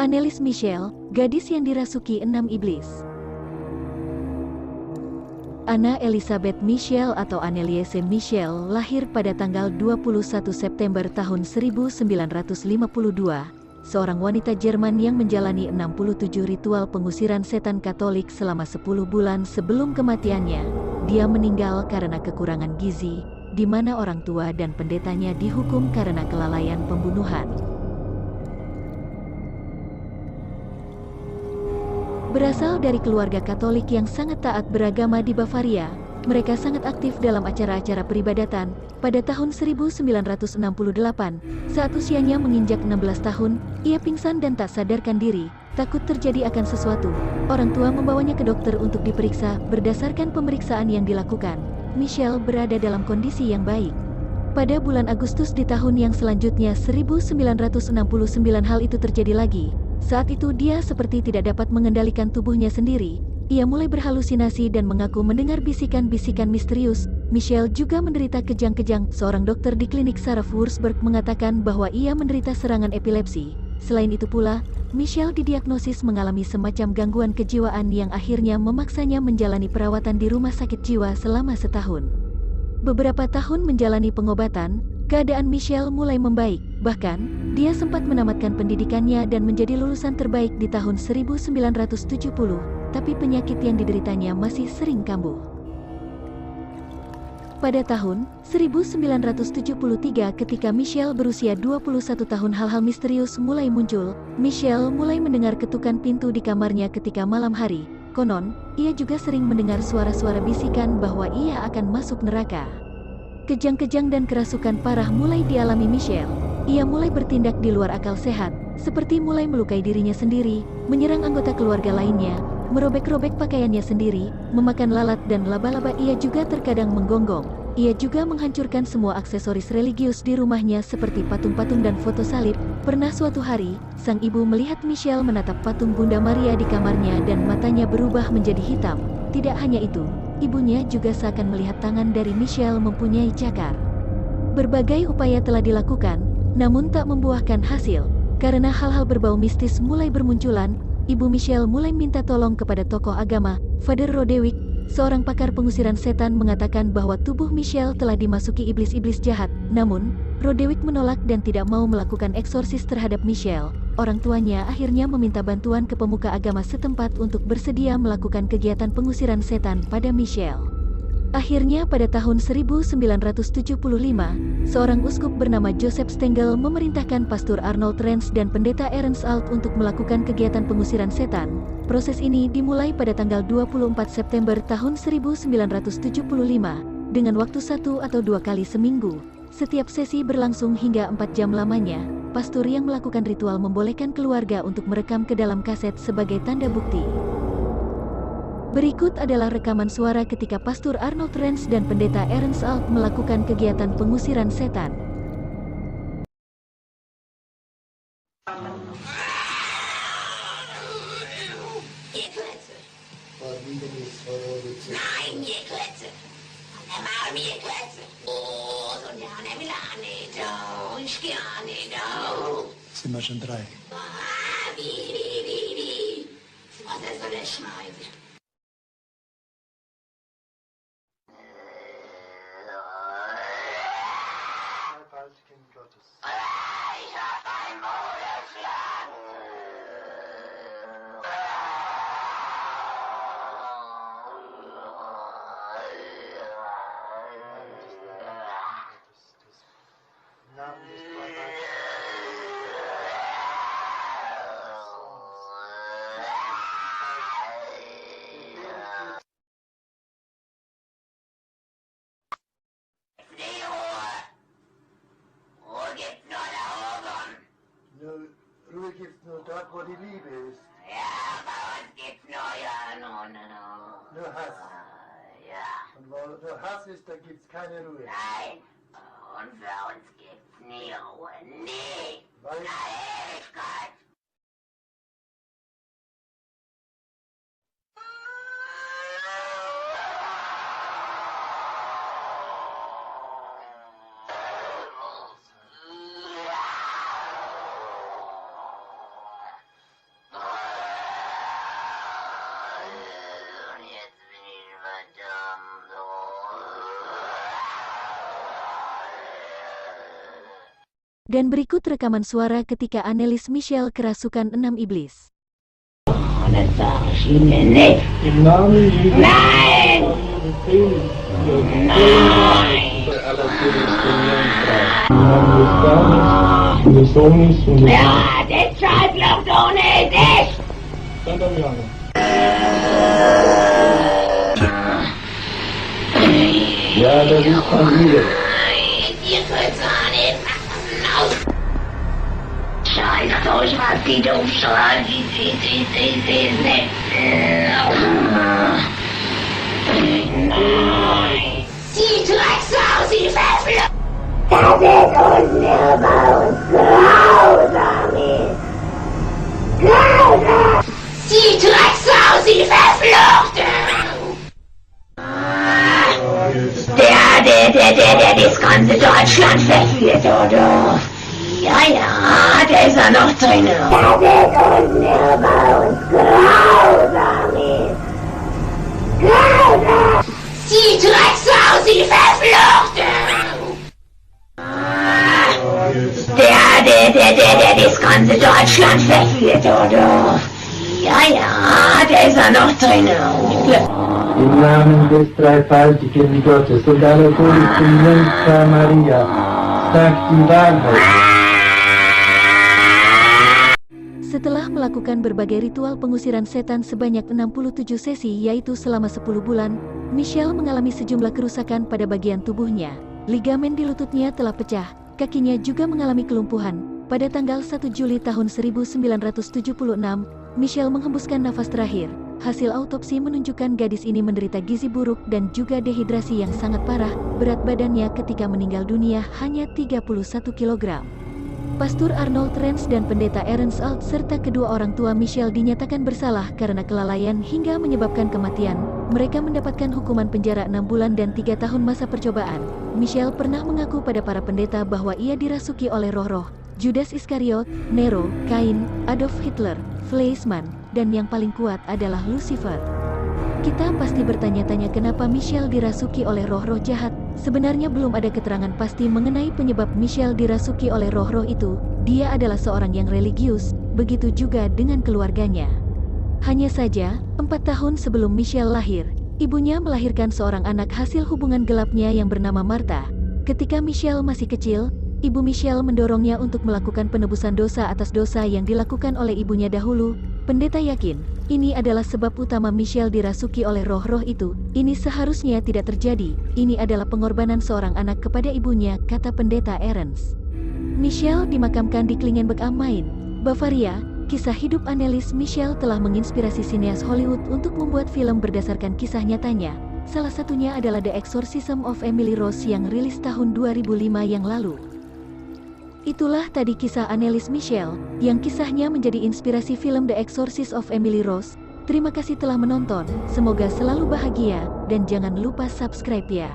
Anneliese Michel, gadis yang dirasuki 6 iblis. Anna Elizabeth Michel atau Anneliese Michel lahir pada tanggal 21 September tahun 1952, seorang wanita Jerman yang menjalani 67 ritual pengusiran setan Katolik selama 10 bulan sebelum kematiannya. Dia meninggal karena kekurangan gizi, di mana orang tua dan pendetanya dihukum karena kelalaian pembunuhan. Berasal dari keluarga Katolik yang sangat taat beragama di Bavaria, mereka sangat aktif dalam acara-acara peribadatan. Pada tahun 1968, saat usianya menginjak 16 tahun, ia pingsan dan tak sadarkan diri. Takut terjadi akan sesuatu, orang tua membawanya ke dokter untuk diperiksa. Berdasarkan pemeriksaan yang dilakukan, Michel berada dalam kondisi yang baik. Pada bulan Agustus di tahun yang selanjutnya 1969 hal itu terjadi lagi. Saat itu dia seperti tidak dapat mengendalikan tubuhnya sendiri. Ia mulai berhalusinasi dan mengaku mendengar bisikan-bisikan misterius. Michel juga menderita kejang-kejang. Seorang dokter di klinik saraf Würzburg mengatakan bahwa ia menderita serangan epilepsi. Selain itu pula, Michel didiagnosis mengalami semacam gangguan kejiwaan yang akhirnya memaksanya menjalani perawatan di rumah sakit jiwa selama setahun. Beberapa tahun menjalani pengobatan, keadaan Michel mulai membaik. Bahkan, dia sempat menamatkan pendidikannya dan menjadi lulusan terbaik di tahun 1970, tapi penyakit yang dideritanya masih sering kambuh. Pada tahun 1973 ketika Michel berusia 21 tahun hal-hal misterius mulai muncul. Michel mulai mendengar ketukan pintu di kamarnya ketika malam hari. Konon, ia juga sering mendengar suara-suara bisikan bahwa ia akan masuk neraka. Kejang-kejang dan kerasukan parah mulai dialami Michel. Ia mulai bertindak di luar akal sehat, seperti mulai melukai dirinya sendiri, menyerang anggota keluarga lainnya, merobek-robek pakaiannya sendiri, memakan lalat dan laba-laba. Ia juga terkadang menggonggong. Ia juga menghancurkan semua aksesoris religius di rumahnya seperti patung-patung dan foto salib. Pernah suatu hari, sang ibu melihat Michel menatap patung Bunda Maria di kamarnya dan matanya berubah menjadi hitam. Tidak hanya itu, ibunya juga seakan melihat tangan dari Michel mempunyai cakar. Berbagai upaya telah dilakukan, namun tak membuahkan hasil. Karena hal-hal berbau mistis mulai bermunculan, ibu Michel mulai minta tolong kepada tokoh agama. Father Roderick, seorang pakar pengusiran setan, mengatakan bahwa tubuh Michel telah dimasuki iblis-iblis jahat. Namun, Roderick menolak dan tidak mau melakukan eksorsis terhadap Michel. Orang tuanya akhirnya meminta bantuan ke pemuka agama setempat untuk bersedia melakukan kegiatan pengusiran setan pada Michel. Akhirnya pada tahun 1975, seorang uskup bernama Joseph Stengel memerintahkan Pastor Arnold Renz dan pendeta Ernst Alt untuk melakukan kegiatan pengusiran setan. Proses ini dimulai pada tanggal 24 September tahun 1975, dengan waktu 1 atau 2 kali seminggu. Setiap sesi berlangsung hingga 4 jam lamanya. Pastor yang melakukan ritual membolehkan keluarga untuk merekam ke dalam kaset sebagai tanda bukti. Berikut adalah rekaman suara ketika Pastor Arnold Renz dan pendeta Ernst Alt melakukan kegiatan pengusiran setan. Sind wir schon 3? Ruhe gibt's nur dort, wo die Liebe ist. Ja, bei uns gibt's nur, ja, no. Nur Hass. Ja, Und wo nur Hass ist, da gibt's keine Ruhe. nein. Und für uns gibt's nie Ruhe. Nie. Weil Na, Ewigkeit. Dan berikut rekaman suara ketika Annelies Michel kerasukan 6 iblis. Das sag ich Ihnen nicht. Im Namen Jesu Nein! befehle ich dir, Nein! bei aller Diskriminierung frei. Im Namen des Vaters und des Sohnes und des Ja, deshalb läuft ohne dich! Stand am Jange. Ja, das ist von mir. Ihr könnt's auch nicht raus! Scheiß euch, was die doof schreien! Nein! Die Drecksau, sie verflucht! Das ist unnehmbar und grausam ist! Grausam! Die Drecksau, sie verflucht! Der das ganze Deutschland verführt, oder? Ja, der ist ja noch drin. Das ist unnehmbar und grausam ist. Grausam! Die Drecksau, sie verflucht! Der das ganze Deutschland verführt, oder? Ja, der ist ja noch drin. Im Namen des dreifaltigen Gottes und aller Guten Jungfrau Maria, sagt die Wahrheit. Setelah melakukan berbagai ritual pengusiran setan sebanyak 67 sesi yaitu selama 10 bulan, Michel mengalami sejumlah kerusakan pada bagian tubuhnya. Ligamen di lututnya telah pecah, kakinya juga mengalami kelumpuhan. Pada tanggal 1 Juli tahun 1976, Michel menghembuskan nafas terakhir. Hasil autopsi menunjukkan gadis ini menderita gizi buruk dan juga dehidrasi yang sangat parah. Berat badannya ketika meninggal dunia hanya 31 kg. Pastor Arnold Renz dan pendeta Ernst Alt serta kedua orang tua Michel dinyatakan bersalah karena kelalaian hingga menyebabkan kematian. Mereka mendapatkan hukuman penjara 6 bulan dan 3 tahun masa percobaan. Michel pernah mengaku pada para pendeta bahwa ia dirasuki oleh roh-roh. Judas Iskariot, Nero, Kain, Adolf Hitler, Fleischmann, dan yang paling kuat adalah Lucifer. Kita pasti bertanya-tanya kenapa Michel dirasuki oleh roh-roh jahat. Sebenarnya belum ada keterangan pasti mengenai penyebab Michel dirasuki oleh roh-roh itu. Dia adalah seorang yang religius, begitu juga dengan keluarganya. Hanya saja, 4 tahun sebelum Michel lahir, ibunya melahirkan seorang anak hasil hubungan gelapnya yang bernama Martha. Ketika Michel masih kecil, Ibu Michel mendorongnya untuk melakukan penebusan dosa atas dosa yang dilakukan oleh ibunya dahulu. Pendeta yakin, ini adalah sebab utama Michel dirasuki oleh roh-roh itu. Ini seharusnya tidak terjadi. Ini adalah pengorbanan seorang anak kepada ibunya, kata pendeta Ernst. Michel dimakamkan di Klingenberg am Main, Bavaria. Kisah hidup Annelies Michel telah menginspirasi sineas Hollywood untuk membuat film berdasarkan kisah nyatanya. Salah satunya adalah The Exorcism of Emily Rose yang rilis tahun 2005 yang lalu. Itulah tadi kisah Annelies Michel, yang kisahnya menjadi inspirasi film The Exorcist of Emily Rose. Terima kasih telah menonton, semoga selalu bahagia, dan jangan lupa subscribe ya.